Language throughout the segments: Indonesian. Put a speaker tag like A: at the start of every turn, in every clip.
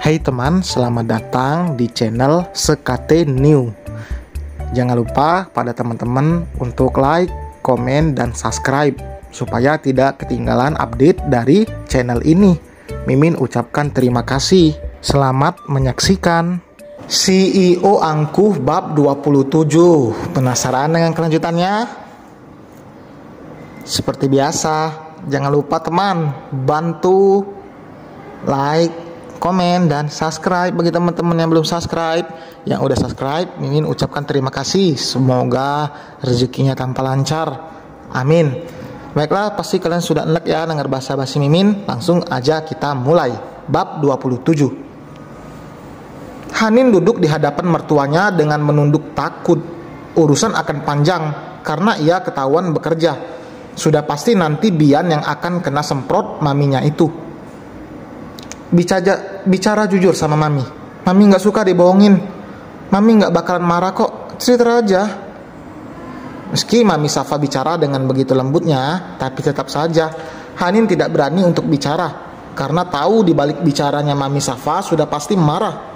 A: Hai teman, selamat datang di channel Sekate New. Jangan lupa pada teman-teman untuk like, komen, dan subscribe supaya tidak ketinggalan update dari channel ini. Mimin ucapkan terima kasih. Selamat menyaksikan. CEO Angkuh bab 27. Penasaran dengan kelanjutannya? Seperti biasa, jangan lupa teman bantu like, komen, dan subscribe bagi teman-teman yang belum subscribe. Yang udah subscribe, Mimin ucapkan terima kasih. Semoga rezekinya tanpa lancar, amin. Baiklah, pasti kalian sudah enak ya dengar bahasa basi Mimin. Langsung aja kita mulai. Bab 27. Hanin duduk di hadapan mertuanya dengan menunduk takut. Urusan akan panjang karena ia ketahuan bekerja. Sudah pasti nanti Bian yang akan kena semprot maminya itu. Bicara jujur sama Mami. Mami gak suka dibohongin. Mami gak bakalan marah kok. Cerita aja. Meski Mami Safa bicara dengan begitu lembutnya, tapi tetap saja Hanin tidak berani untuk bicara karena tahu di balik bicaranya Mami Safa sudah pasti marah.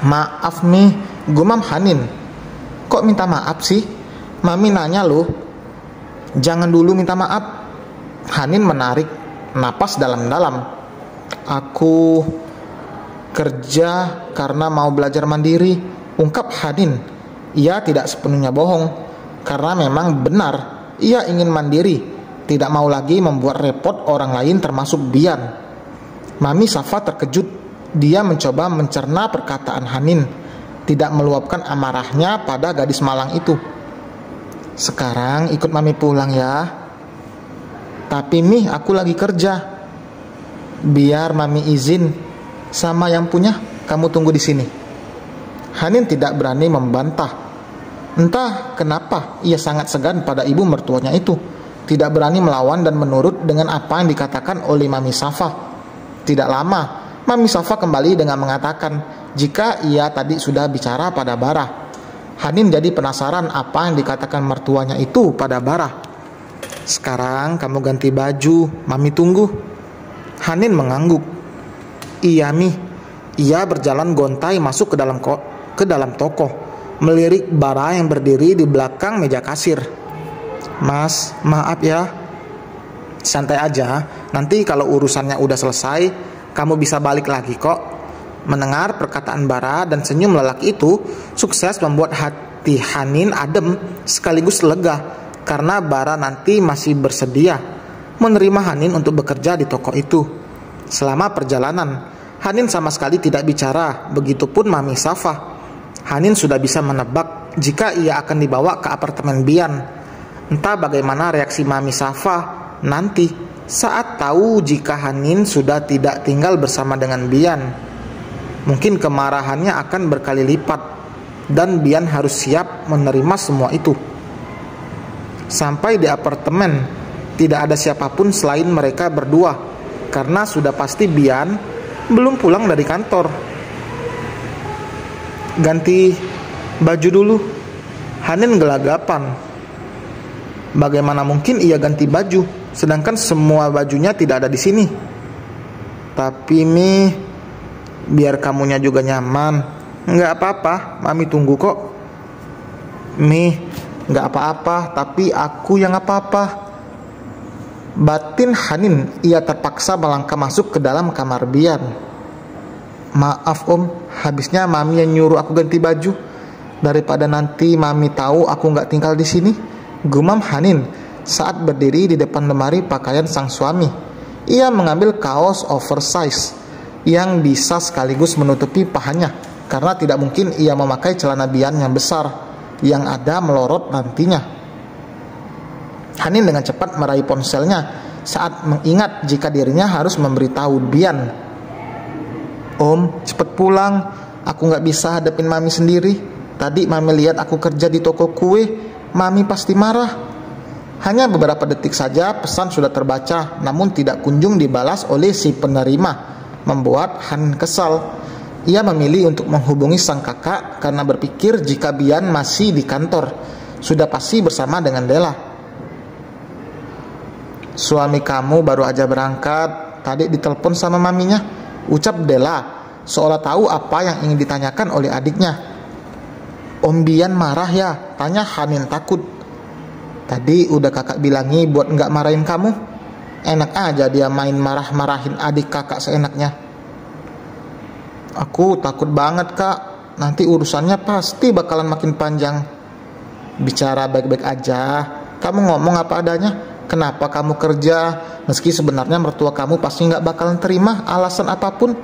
A: Maaf nih, gumam Hanin. Kok minta maaf sih? Mami nanya loh. Jangan dulu minta maaf. Hanin menarik napas dalam-dalam. Aku kerja karena mau belajar mandiri, ungkap Hanin. Ia tidak sepenuhnya bohong, karena memang benar ia ingin mandiri, tidak mau lagi membuat repot orang lain termasuk Bian. Mami Safa terkejut. Dia mencoba mencerna perkataan Hanin, tidak meluapkan amarahnya pada gadis malang itu. Sekarang ikut Mami pulang ya. Tapi Mih, aku lagi kerja. Biar Mami izin sama yang punya, kamu tunggu di sini. Hanin tidak berani membantah. Entah kenapa ia sangat segan pada ibu mertuanya itu, tidak berani melawan dan menurut dengan apa yang dikatakan oleh Mami Safa. Tidak lama, Mami Safa kembali dengan mengatakan jika ia tadi sudah bicara pada Barah. Hanin jadi penasaran apa yang dikatakan mertuanya itu pada Barah. Sekarang kamu ganti baju, Mami tunggu. Hanin mengangguk. Iya Mi. Ia berjalan gontai masuk ke dalam toko, melirik Bara yang berdiri di belakang meja kasir. Mas, maaf ya. Santai aja, nanti kalau urusannya udah selesai, kamu bisa balik lagi kok. Mendengar perkataan Bara dan senyum lelaki itu, sukses membuat hati Hanin adem sekaligus lega, karena Bara nanti masih bersedia menerima Hanin untuk bekerja di toko itu. Selama perjalanan, Hanin sama sekali tidak bicara, begitupun Mami Safa. Hanin sudah bisa menebak jika ia akan dibawa ke apartemen Bian. Entah bagaimana reaksi Mami Safa nanti saat tahu jika Hanin sudah tidak tinggal bersama dengan Bian. Mungkin kemarahannya akan berkali lipat, dan Bian harus siap menerima semua itu. Sampai di apartemen, tidak ada siapapun selain mereka berdua, karena sudah pasti Bian belum pulang dari kantor. Ganti baju dulu. Hanin gelagapan. Bagaimana mungkin ia ganti baju, sedangkan semua bajunya tidak ada di sini? Tapi Mi, biar kamunya juga nyaman. Nggak apa-apa, Mami tunggu kok. Mi, nggak apa-apa, tapi aku yang apa-apa. Batin Hanin, ia terpaksa melangkah masuk ke dalam kamar Bian. Maaf Om, habisnya Mami yang nyuruh aku ganti baju. Daripada nanti Mami tahu aku nggak tinggal di sini, gumam Hanin saat berdiri di depan lemari pakaian sang suami. Ia mengambil kaos oversize yang bisa sekaligus menutupi pahanya, karena tidak mungkin ia memakai celana Bian yang besar yang ada melorot nantinya. Hanin dengan cepat meraih ponselnya saat mengingat jika dirinya harus memberitahu Bian. Om, cepat pulang. Aku nggak bisa hadapin Mami sendiri. Tadi Mami lihat aku kerja di toko kue. Mami pasti marah. Hanya beberapa detik saja pesan sudah terbaca, namun tidak kunjung dibalas oleh si penerima, membuat Hanin kesal. Ia memilih untuk menghubungi sang kakak karena berpikir jika Bian masih di kantor, sudah pasti bersama dengan Della. Suami kamu baru aja berangkat, tadi ditelepon sama maminya. ucap Della, seolah tahu apa yang ingin ditanyakan oleh adiknya. Om Bian marah ya? Tanya Hanin takut. Tadi udah kakak bilangi buat nggak marahin kamu. Enak aja dia main marah-marahin adik kakak seenaknya. Aku takut banget kak, nanti urusannya pasti bakalan makin panjang. Bicara baik-baik aja, kamu ngomong apa adanya. Kenapa kamu kerja, meski sebenarnya mertua kamu pasti nggak bakalan terima alasan apapun.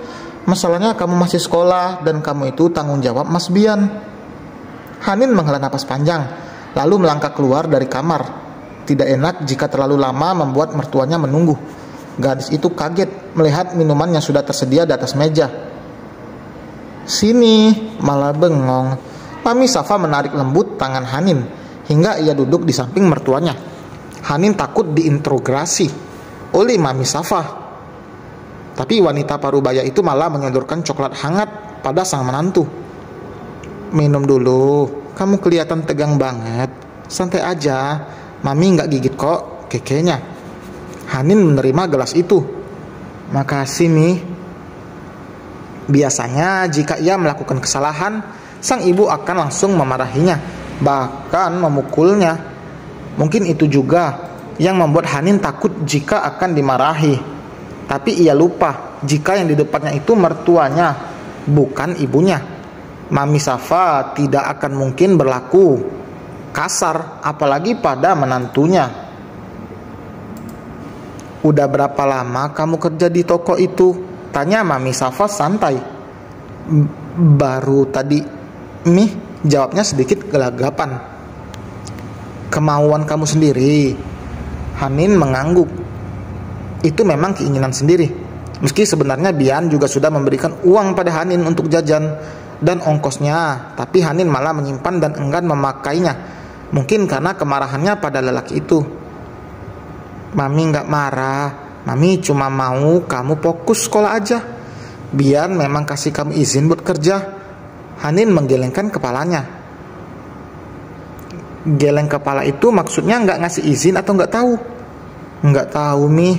A: Masalahnya kamu masih sekolah dan kamu itu tanggung jawab Mas Bian. Hanin menghela napas panjang, lalu melangkah keluar dari kamar. Tidak enak jika terlalu lama membuat mertuanya menunggu. Gadis itu kaget melihat minuman yang sudah tersedia di atas meja. Sini, malah bengong. Mami Safa menarik lembut tangan Hanin hingga ia duduk di samping mertuanya. Hanin takut diinterogasi oleh Mami Safa. Tapi wanita parubaya itu malah menyodorkan coklat hangat pada sang menantu. Minum dulu, kamu kelihatan tegang banget. Santai aja, Mami nggak gigit kok, kekenya. Hanin menerima gelas itu. Makasih, Mi. Biasanya jika ia melakukan kesalahan, sang ibu akan langsung memarahinya, bahkan memukulnya. Mungkin itu juga yang membuat Hanin takut jika akan dimarahi. Tapi ia lupa jika yang di depannya itu mertuanya, bukan ibunya. Mami Safa tidak akan mungkin berlaku kasar, apalagi pada menantunya. Udah berapa lama kamu kerja di toko itu? Tanya Mami Safa santai. Baru tadi, Mi, jawabnya sedikit gelagapan. Kemauan kamu sendiri. Hanin mengangguk. Itu memang keinginan sendiri. Meski sebenarnya Bian juga sudah memberikan uang pada Hanin untuk jajan dan ongkosnya, tapi Hanin malah menyimpan dan enggan memakainya. Mungkin karena kemarahannya pada lelaki itu. Mami nggak marah, Mami cuma mau kamu fokus sekolah aja. Bian memang kasih kamu izin buat kerja. Hanin menggelengkan kepalanya. Geleng kepala itu maksudnya nggak ngasih izin atau nggak tahu? Nggak tahu, Mi.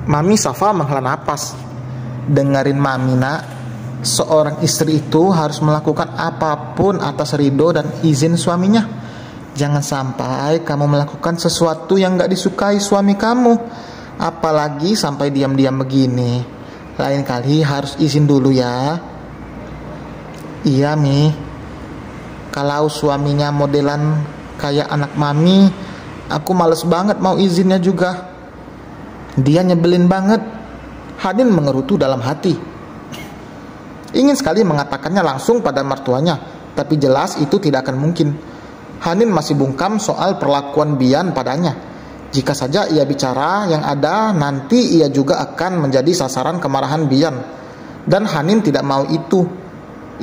A: Mami Safa menghela napas. Dengerin Mami nak, seorang istri itu harus melakukan apapun atas ridho dan izin suaminya. Jangan sampai kamu melakukan sesuatu yang gak disukai suami kamu, apalagi sampai diam-diam begini. Lain kali harus izin dulu ya. Iya, Mi. Kalau suaminya modelan kayak anak Mami, aku males banget mau izinnya juga. Dia nyebelin banget. Hanin mengerutu dalam hati. Ingin sekali mengatakannya langsung pada mertuanya, tapi jelas itu tidak akan mungkin. Hanin masih bungkam soal perlakuan Bian padanya. Jika saja ia bicara, yang ada nanti ia juga akan menjadi sasaran kemarahan Bian. Dan Hanin tidak mau itu.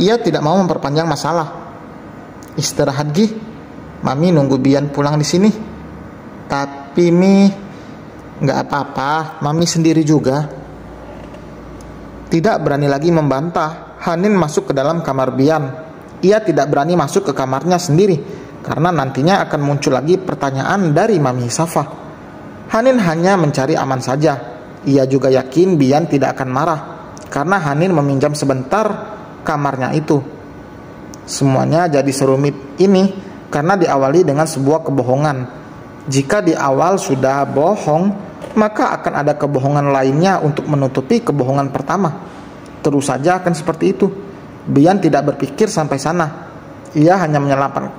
A: Ia tidak mau memperpanjang masalah. Istirahat Gi, Mami nunggu Bian pulang di sini. Tapi Mi, nggak apa-apa, Mami sendiri juga. Tidak berani lagi membantah, Hanin masuk ke dalam kamar Bian. Ia tidak berani masuk ke kamarnya sendiri, karena nantinya akan muncul lagi pertanyaan dari Mami Safa. Hanin hanya mencari aman saja. Ia juga yakin Bian tidak akan marah, karena Hanin meminjam sebentar kamarnya itu. Semuanya jadi serumit ini karena diawali dengan sebuah kebohongan. Jika di awal sudah bohong, maka akan ada kebohongan lainnya untuk menutupi kebohongan pertama. Terus saja akan seperti itu. Bian tidak berpikir sampai sana. Ia hanya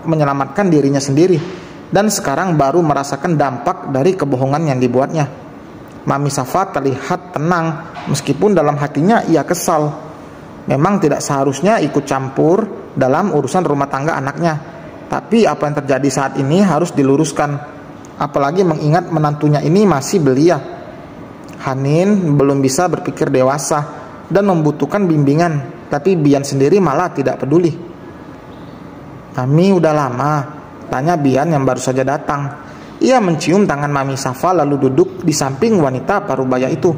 A: menyelamatkan dirinya sendiri, dan sekarang baru merasakan dampak dari kebohongan yang dibuatnya. Mami Safa terlihat tenang, meskipun dalam hatinya ia kesal. Memang tidak seharusnya ikut campur dalam urusan rumah tangga anaknya, tapi apa yang terjadi saat ini harus diluruskan. Apalagi mengingat menantunya ini masih belia. Hanin belum bisa berpikir dewasa dan membutuhkan bimbingan, tapi Bian sendiri malah tidak peduli. Mami udah lama? Tanya Bian yang baru saja datang. Ia mencium tangan Mami Safa lalu duduk di samping wanita parubaya itu.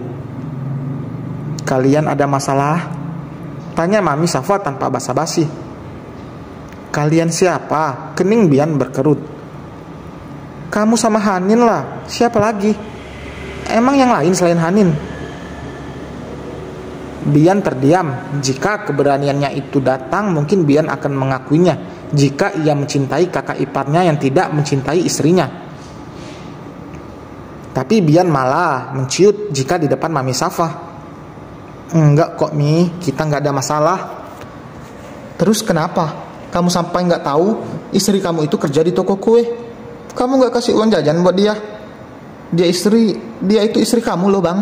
A: Kalian ada masalah? Tanya Mami Safa tanpa basa-basi. Kalian siapa? Kening Bian berkerut. Kamu sama Hanin lah, siapa lagi? Emang yang lain selain Hanin? Bian terdiam. Jika keberaniannya itu datang, mungkin Bian akan mengakuinya jika ia mencintai kakak iparnya yang tidak mencintai istrinya. Tapi Bian malah menciut jika di depan Mami Safa. Enggak kok Mi, kita nggak ada masalah. Terus kenapa? Kamu sampai nggak tahu istri kamu itu kerja di toko kue? Kamu nggak kasih uang jajan buat dia? Dia itu istri kamu loh bang.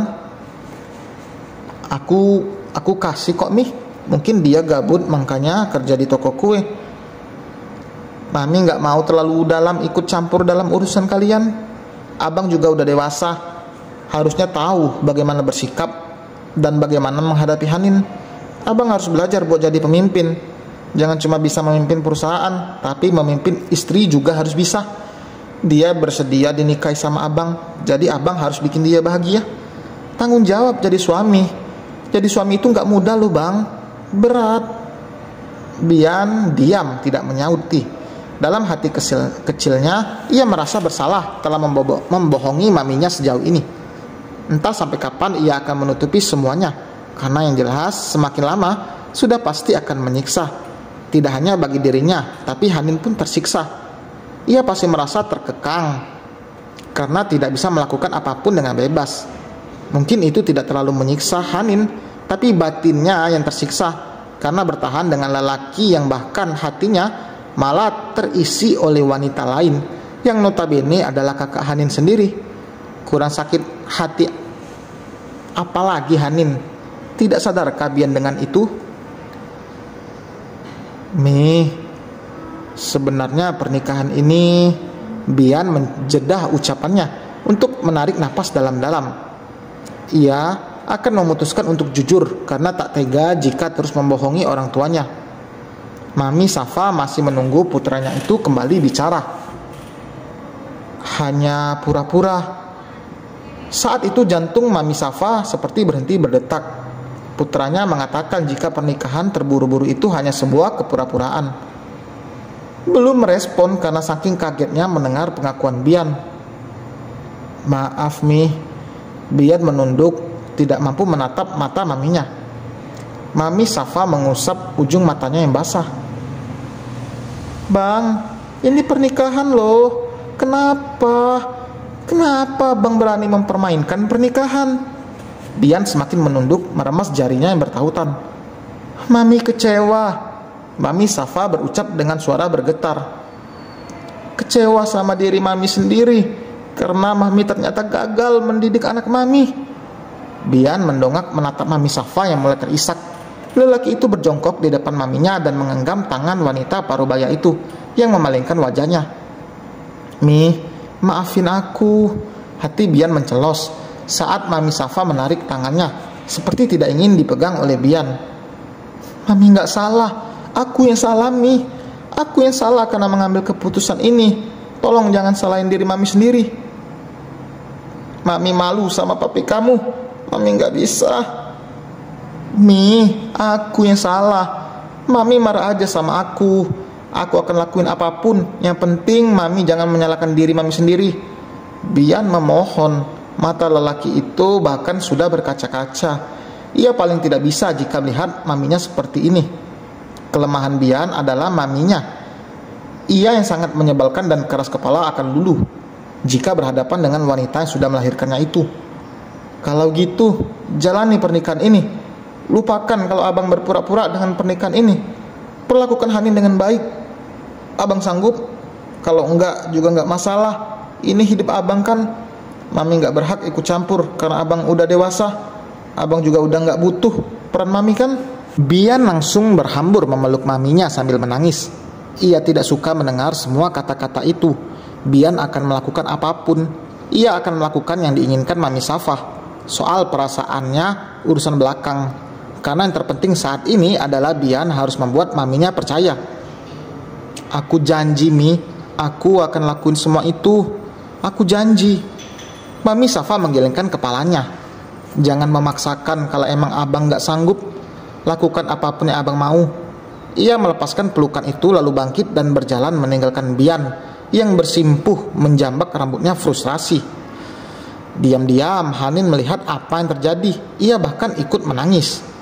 A: Aku kasih kok Mi. Mungkin dia gabut makanya kerja di toko kue. Mami nggak mau terlalu dalam ikut campur dalam urusan kalian. Abang juga udah dewasa, harusnya tahu bagaimana bersikap dan bagaimana menghadapi Hanin. Abang harus belajar buat jadi pemimpin. Jangan cuma bisa memimpin perusahaan, tapi memimpin istri juga harus bisa. Dia bersedia dinikahi sama abang, jadi abang harus bikin dia bahagia. Tanggung jawab jadi suami. Jadi suami itu nggak mudah loh bang, berat. Bian diam, tidak menyauti. Dalam hati kecilnya, ia merasa bersalah telah membohongi maminya sejauh ini. Entah sampai kapan ia akan menutupi semuanya, karena yang jelas semakin lama sudah pasti akan menyiksa. Tidak hanya bagi dirinya, tapi Hanin pun tersiksa. Ia pasti merasa terkekang karena tidak bisa melakukan apapun dengan bebas. Mungkin itu tidak terlalu menyiksa Hanin, tapi batinnya yang tersiksa karena bertahan dengan lelaki yang bahkan hatinya malah terisi oleh wanita lain yang notabene adalah kakak Hanin sendiri. Kurang sakit hati apalagi Hanin? Tidak sadarkah Bian dengan itu? Mi, sebenarnya pernikahan ini, Bian menjedah ucapannya untuk menarik napas dalam-dalam. Ia akan memutuskan untuk jujur karena tak tega jika terus membohongi orang tuanya. Mami Safa masih menunggu putranya itu kembali bicara. Hanya pura-pura. Saat itu jantung Mami Safa seperti berhenti berdetak. Putranya mengatakan jika pernikahan terburu-buru itu hanya sebuah kepura-puraan. Belum merespon karena saking kagetnya mendengar pengakuan Bian. Maaf Mi, Bian menunduk, tidak mampu menatap mata maminya. Mami Safa mengusap ujung matanya yang basah. Bang, ini pernikahan loh. Kenapa bang berani mempermainkan pernikahan? Bian semakin menunduk, meremas jarinya yang bertautan. Mami kecewa. Mami Safa berucap dengan suara bergetar. Kecewa sama diri Mami sendiri karena Mami ternyata gagal mendidik anak Mami. Bian mendongak menatap Mami Safa yang mulai terisak. Lelaki itu berjongkok di depan maminya dan menggenggam tangan wanita parubaya itu yang memalingkan wajahnya. Mi, maafin aku. Hati Bian mencelos saat Mami Safa menarik tangannya seperti tidak ingin dipegang oleh Bian. Mami nggak salah, aku yang salah Mi. Aku yang salah karena mengambil keputusan ini. Tolong jangan salahin diri Mami sendiri. Mami malu sama papi kamu. Mami nggak bisa. Mi, aku yang salah. Mami marah aja sama aku. Aku akan lakuin apapun. Yang penting Mami jangan menyalahkan diri Mami sendiri. Bian memohon. Mata lelaki itu bahkan sudah berkaca-kaca. Ia paling tidak bisa jika melihat maminya seperti ini. Kelemahan Bian adalah maminya. Ia yang sangat menyebalkan dan keras kepala akan luluh jika berhadapan dengan wanita yang sudah melahirkannya itu. Kalau gitu, jalani pernikahan ini. Lupakan kalau abang berpura-pura dengan pernikahan ini. Perlakukan Hanin dengan baik. Abang sanggup. Kalau enggak juga enggak masalah. Ini hidup abang kan. Mami enggak berhak ikut campur karena abang udah dewasa. Abang juga udah enggak butuh peran Mami kan. Bian langsung berhambur memeluk maminya sambil menangis. Ia tidak suka mendengar semua kata-kata itu. Bian akan melakukan apapun. Ia akan melakukan yang diinginkan Mami Safa. Soal perasaannya urusan belakang. Karena yang terpenting saat ini adalah Bian harus membuat maminya percaya. Aku janji Mi, aku akan lakuin semua itu. Aku janji. Mami Safa menggelengkan kepalanya. Jangan memaksakan kalau emang abang gak sanggup. Lakukan apapun yang abang mau. Ia melepaskan pelukan itu lalu bangkit dan berjalan meninggalkan Bian yang bersimpuh menjambak rambutnya frustrasi. Diam-diam Hanin melihat apa yang terjadi. Ia bahkan ikut menangis.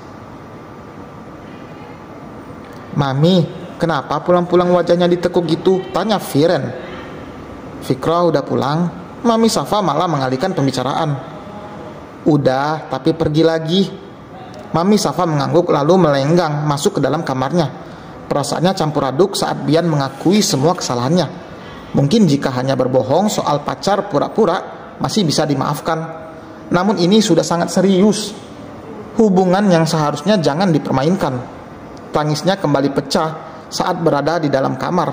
A: "Mami, kenapa pulang-pulang wajahnya ditekuk gitu?" tanya Viren. "Fikra udah pulang." Mami Safa malah mengalihkan pembicaraan. "Udah, tapi pergi lagi." Mami Safa mengangguk lalu melenggang masuk ke dalam kamarnya. Perasaannya campur aduk saat Bian mengakui semua kesalahannya. Mungkin jika hanya berbohong soal pacar pura-pura masih bisa dimaafkan. Namun ini sudah sangat serius. Hubungan yang seharusnya jangan dipermainkan. Tangisnya kembali pecah saat berada di dalam kamar.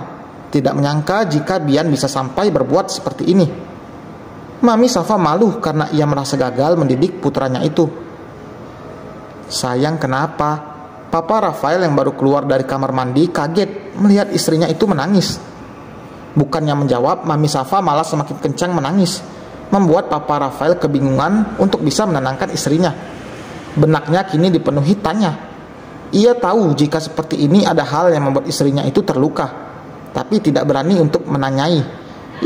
A: Tidak menyangka jika Bian bisa sampai berbuat seperti ini. Mami Safa malu karena ia merasa gagal mendidik putranya itu. "Sayang, kenapa?" Papa Rafael yang baru keluar dari kamar mandi kaget melihat istrinya itu menangis. Bukannya menjawab, Mami Safa malah semakin kencang menangis, membuat Papa Rafael kebingungan untuk bisa menenangkan istrinya. Benaknya kini dipenuhi tanya. Ia tahu jika seperti ini ada hal yang membuat istrinya itu terluka, tapi tidak berani untuk menanyai.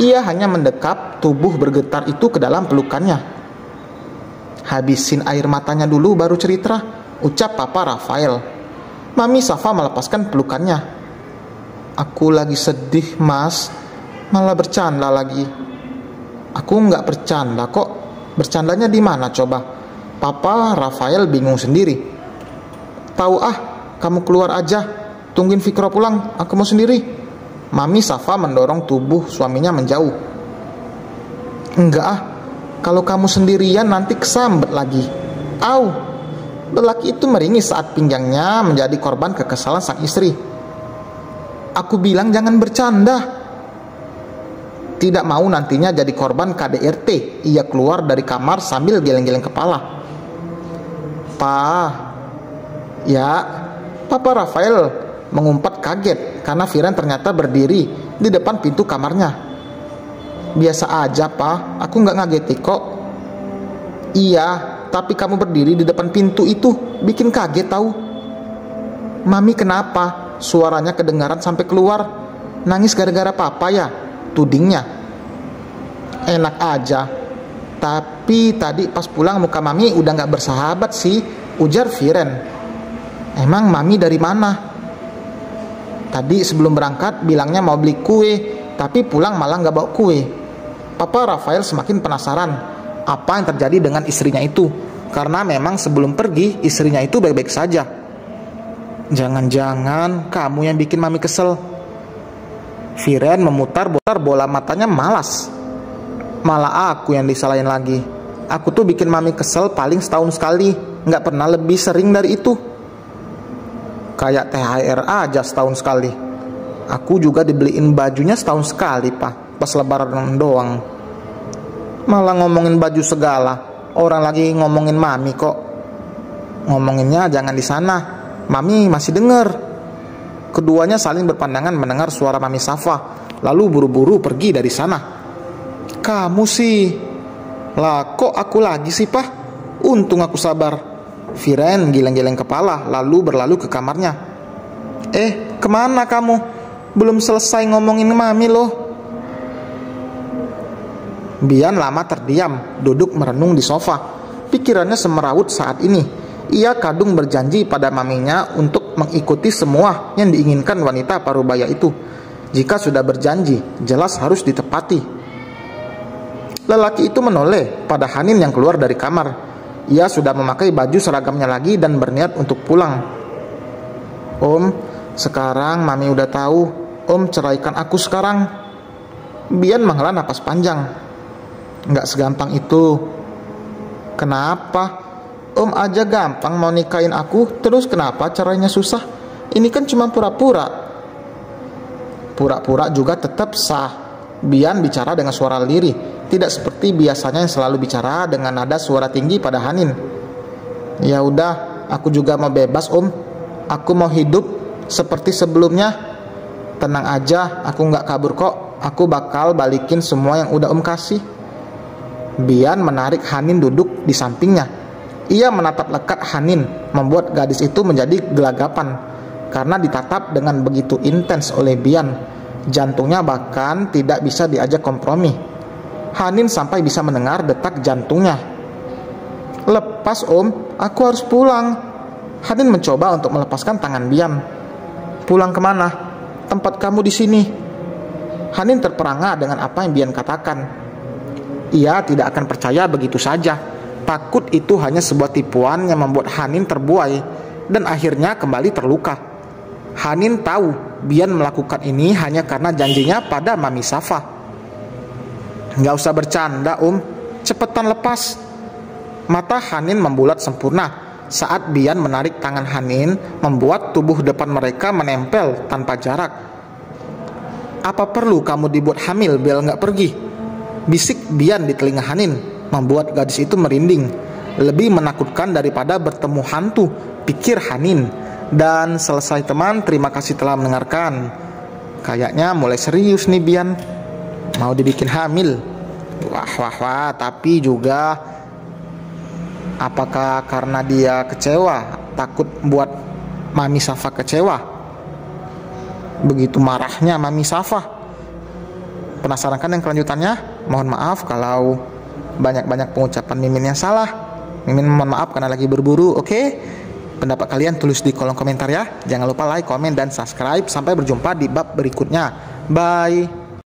A: Ia hanya mendekap tubuh bergetar itu ke dalam pelukannya. "Habisin air matanya dulu baru cerita," ucap Papa Rafael. Mami Safa melepaskan pelukannya. "Aku lagi sedih, Mas." Malah bercanda lagi. "Aku nggak bercanda kok." "Bercandanya di mana coba?" Papa Rafael bingung sendiri. "Tahu ah, kamu keluar aja. Tungguin Fikra pulang, aku mau sendiri." Mami Safa mendorong tubuh suaminya menjauh. "Enggak ah, kalau kamu sendirian nanti kesambet lagi." "Au!" Lelaki itu meringis saat pinggangnya menjadi korban kekesalan sang istri. "Aku bilang jangan bercanda." Tidak mau nantinya jadi korban KDRT, ia keluar dari kamar sambil geleng-geleng kepala. "Pa." "Ya." Papa Rafael mengumpat kaget karena Viren ternyata berdiri di depan pintu kamarnya. "Biasa aja, Pa. Aku nggak ngageti kok." "Iya, tapi kamu berdiri di depan pintu itu bikin kaget tahu." "Mami kenapa?" Suaranya kedengaran sampai keluar. "Nangis gara-gara papa ya?" tudingnya. "Enak aja. Tapi tadi pas pulang muka Mami udah nggak bersahabat sih," ujar Viren. "Emang Mami dari mana?" "Tadi sebelum berangkat bilangnya mau beli kue, tapi pulang malah nggak bawa kue." Papa Rafael semakin penasaran apa yang terjadi dengan istrinya itu, karena memang sebelum pergi istrinya itu baik-baik saja. "Jangan-jangan kamu yang bikin Mami kesel." Viren memutar bola matanya malas. "Malah aku yang disalahin lagi. Aku tuh bikin Mami kesel paling setahun sekali, nggak pernah lebih sering dari itu." "Kayak THR aja setahun sekali. Aku juga dibeliin bajunya setahun sekali, Pak. Pas lebaran doang." "Malah ngomongin baju segala. Orang lagi ngomongin Mami kok." "Ngomonginnya jangan di sana. Mami masih denger." Keduanya saling berpandangan mendengar suara Mami Safa, lalu buru-buru pergi dari sana. "Kamu sih." "Lah kok aku lagi sih, Pak? Untung aku sabar." Viren geleng-geleng kepala lalu berlalu ke kamarnya. Kemana kamu? Belum selesai ngomongin Mami loh." Bian lama terdiam, duduk merenung di sofa. Pikirannya semeraut saat ini. Ia kadung berjanji pada maminya untuk mengikuti semua yang diinginkan wanita parubaya itu. Jika sudah berjanji, jelas harus ditepati. Lelaki itu menoleh pada Hanin yang keluar dari kamar. Ia sudah memakai baju seragamnya lagi dan berniat untuk pulang. "Om, sekarang Mami udah tahu. Om ceraikan aku sekarang." Bian menghela napas panjang. "Nggak segampang itu." "Kenapa? Om aja gampang mau nikahin aku, terus kenapa caranya susah? Ini kan cuma pura-pura." "Pura-pura juga tetap sah." Bian bicara dengan suara lirih, tidak seperti biasanya yang selalu bicara dengan nada suara tinggi pada Hanin. "Ya udah, aku juga mau bebas, Om. Aku mau hidup seperti sebelumnya. Tenang aja, aku nggak kabur kok. Aku bakal balikin semua yang udah Om kasih." Bian menarik Hanin duduk di sampingnya. Ia menatap lekat Hanin, membuat gadis itu menjadi gelagapan karena ditatap dengan begitu intens oleh Bian. Jantungnya bahkan tidak bisa diajak kompromi. Hanin sampai bisa mendengar detak jantungnya. "Lepas Om, aku harus pulang." Hanin mencoba untuk melepaskan tangan Bian. Pulang kemana? Tempat kamu di sini. Hanin terperangah dengan apa yang Bian katakan. Ia tidak akan percaya begitu saja. Takut itu hanya sebuah tipuan yang membuat Hanin terbuai dan akhirnya kembali terluka. Hanin tahu Bian melakukan ini hanya karena janjinya pada Mami Safa. Nggak usah bercanda, cepetan lepas. Mata Hanin membulat sempurna saat Bian menarik tangan Hanin, membuat tubuh depan mereka menempel tanpa jarak. Apa perlu kamu dibuat hamil biar nggak pergi? Bisik Bian di telinga Hanin, membuat gadis itu merinding. Lebih menakutkan daripada bertemu hantu, pikir Hanin. Dan selesai teman, terima kasih telah mendengarkan. Kayaknya mulai serius nih Bian, mau dibikin hamil. Wah, tapi juga apakah karena dia kecewa, takut buat Mami Safa kecewa? Begitu marahnya Mami Safa. Penasaran kan yang kelanjutannya? Mohon maaf kalau banyak-banyak pengucapan Mimin yang salah. Mimin mohon maaf karena lagi berburu, oke? Pendapat kalian tulis di kolom komentar ya. Jangan lupa like, komen, dan subscribe. Sampai berjumpa di bab berikutnya. Bye.